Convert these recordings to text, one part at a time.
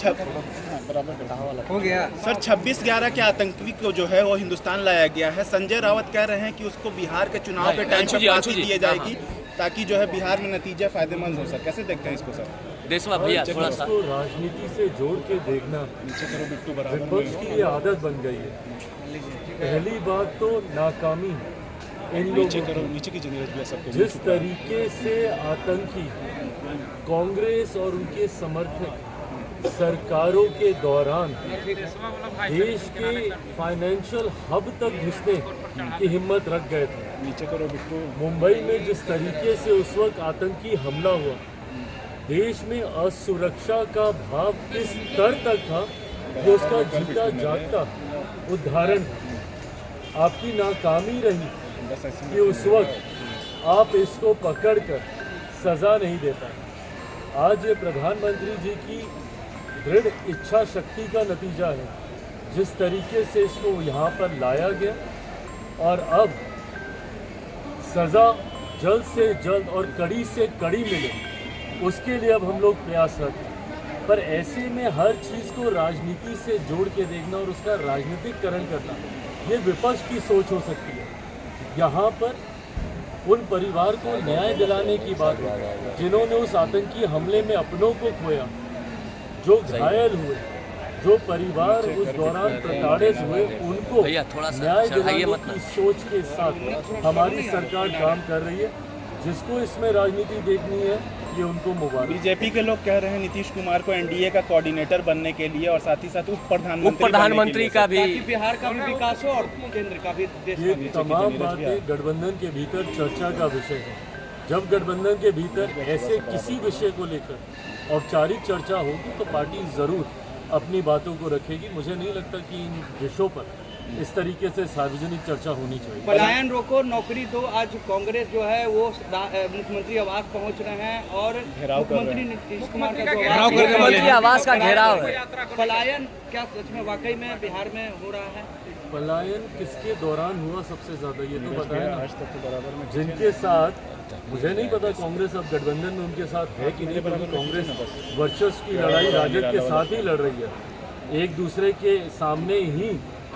हो गया सर 26/11 के आतंकी को जो है वो हिंदुस्तान लाया गया है। संजय रावत कह रहे हैं कि उसको बिहार के चुनाव के टाइम पे फांसी दी जाएगी ताकि जो है बिहार में नतीजा फायदेमंद हो सर। कैसे देखते हैं इसको सर? देशवा भैया थोड़ा सा इसको राजनीति से जोड़ के देखना विपक्ष की ये आदत बन गई है। पहली बात तो नाकामी इन लोगों जिस तरीके से आतंकी कांग्रेस और उनके समर्थक सरकारों के दौरान देश के फाइनेंशियल हब तक घुसने की हिम्मत रख गए थे। मुंबई में जिस तरीके से उस वक्त आतंकी हमला हुआ, देश में असुरक्षा का भाव किस स्तर तक था, ये उसका जीता जागता उदाहरण। आपकी नाकामी रही कि उस वक्त आप इसको पकड़कर सजा नहीं दे पाए। आज ये प्रधानमंत्री जी की दृढ़ इच्छा शक्ति का नतीजा है जिस तरीके से इसको यहाँ पर लाया गया, और अब सज़ा जल्द से जल्द और कड़ी से कड़ी मिले उसके लिए अब हम लोग प्रयासरत हैं। पर ऐसे में हर चीज़ को राजनीति से जोड़ के देखना और उसका राजनीतिकरण करना, ये विपक्ष की सोच हो सकती है। यहाँ पर उन परिवार को न्याय दिलाने की बात है जिन्होंने उस आतंकी हमले में अपनों को खोया, जो घायल हुए, जो परिवार उस दौरान प्रताड़ित हुए, उनको न्याय दिलाने की सोच के साथ हमारी सरकार काम कर रही है। जिसको इसमें राजनीति देखनी है ये उनको मुबारक। बीजेपी के लोग कह रहे हैं नीतीश कुमार को एनडीए का कोऑर्डिनेटर बनने के लिए और साथ ही साथ उप प्रधानमंत्री का भी, बिहार का भी विकास हो और केंद्र का भी, देश का भी। तमाम बातें गठबंधन के भीतर चर्चा का विषय है। जब गठबंधन के भीतर ऐसे किसी विषय को लेकर औपचारिक चर्चा होगी तो पार्टी ज़रूर अपनी बातों को रखेगी। मुझे नहीं लगता कि इन विषयों पर इस तरीके से सार्वजनिक चर्चा होनी चाहिए। पलायन रोको नौकरी दो, आज कांग्रेस जो है वो मुख्यमंत्री आवास पहुंच रहे हैं और मुख्यमंत्री नीतीश कुमार का मुख्यमंत्री आवास का घेराव है। पलायन क्या सच में वाकई में बिहार में हो रहा है? पलायन किसके दौरान हुआ सबसे ज़्यादा ये तो बताएं ना। जिनके साथ, मुझे नहीं पता कांग्रेस अब गठबंधन में उनके साथ है कि नहीं, पर कांग्रेस वर्चस्व की लड़ाई राजद के साथ ही लड़ रही है। एक दूसरे के सामने ही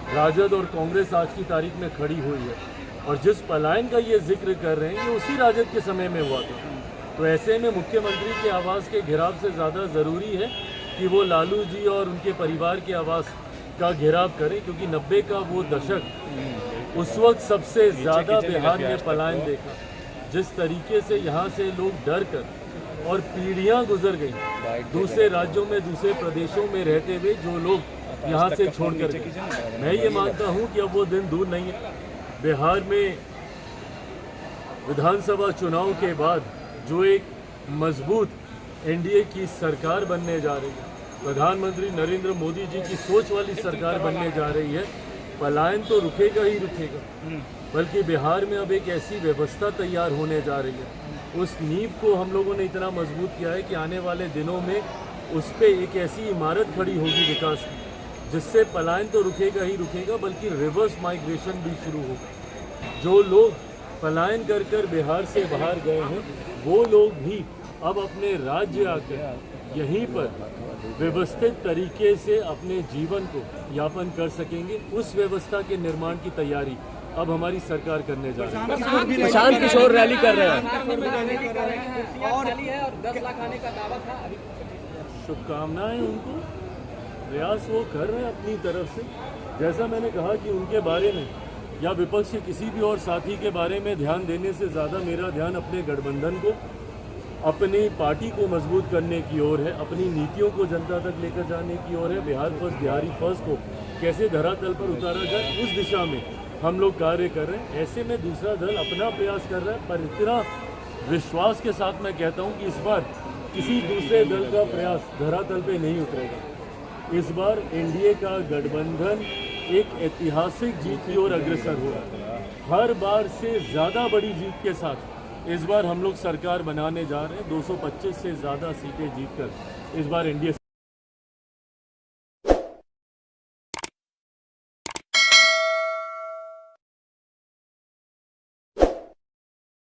राजद और कांग्रेस आज की तारीख में खड़ी हुई है। और जिस पलायन का ये जिक्र कर रहे हैं ये उसी राजद के समय में हुआ था। तो ऐसे में मुख्यमंत्री के आवास के घेराव से ज़्यादा ज़रूरी है कि वो लालू जी और उनके परिवार के आवास का घेराव करें, क्योंकि 90 का वो दशक उस वक्त सबसे ज़्यादा बिहार में पलायन देखा। जिस तरीके से यहाँ से लोग डर कर और पीढ़ियाँ गुजर गई दूसरे राज्यों में, दूसरे प्रदेशों में रहते हुए, जो लोग यहाँ से छोड़कर गए। मैं ये मानता हूँ कि अब वो दिन दूर नहीं है। बिहार में विधानसभा चुनाव के बाद जो एक मजबूत एनडीए की सरकार बनने जा रही है, प्रधानमंत्री नरेंद्र मोदी जी की सोच वाली सरकार बनने जा रही है, पलायन तो रुकेगा ही रुकेगा, बल्कि बिहार में अब एक ऐसी व्यवस्था तैयार होने जा रही है। उस नींव को हम लोगों ने इतना मजबूत किया है कि आने वाले दिनों में उस पर एक ऐसी इमारत खड़ी होगी विकास की, जिससे पलायन तो रुकेगा ही रुकेगा, बल्कि रिवर्स माइग्रेशन भी शुरू होगा। जो लोग पलायन कर कर बिहार से बाहर गए हैं वो लोग भी अब अपने राज्य आकर यहीं पर व्यवस्थित तरीके से अपने जीवन को यापन कर सकेंगे। उस व्यवस्था के निर्माण की तैयारी अब हमारी सरकार करने जा रही है। प्रशांत किशोर रैली कर रहे हैं और 10 लाख आने का दावा था। शुभकामनाएं उनको, प्रयास वो कर रहे हैं अपनी तरफ से। जैसा मैंने कहा कि उनके बारे में या विपक्ष के किसी भी और साथी के बारे में ध्यान देने से ज़्यादा मेरा ध्यान अपने गठबंधन को, अपनी पार्टी को मजबूत करने की ओर है, अपनी नीतियों को जनता तक लेकर जाने की ओर है। बिहार फर्स्ट, बिहारी फर्स्ट को कैसे धरातल पर उतारा जाए उस दिशा में हम लोग कार्य कर रहे हैं। ऐसे में दूसरा दल अपना प्रयास कर रहा है, पर इतना विश्वास के साथ मैं कहता हूँ कि इस बार किसी दूसरे दल का प्रयास धरातल पे नहीं उतरेगा। इस बार एनडीए का गठबंधन एक ऐतिहासिक जीत की ओर अग्रसर हुआ। हर बार से ज़्यादा बड़ी जीत के साथ इस बार हम लोग सरकार बनाने जा रहे हैं। 225 से ज़्यादा सीटें जीतकर इस बार एनडीए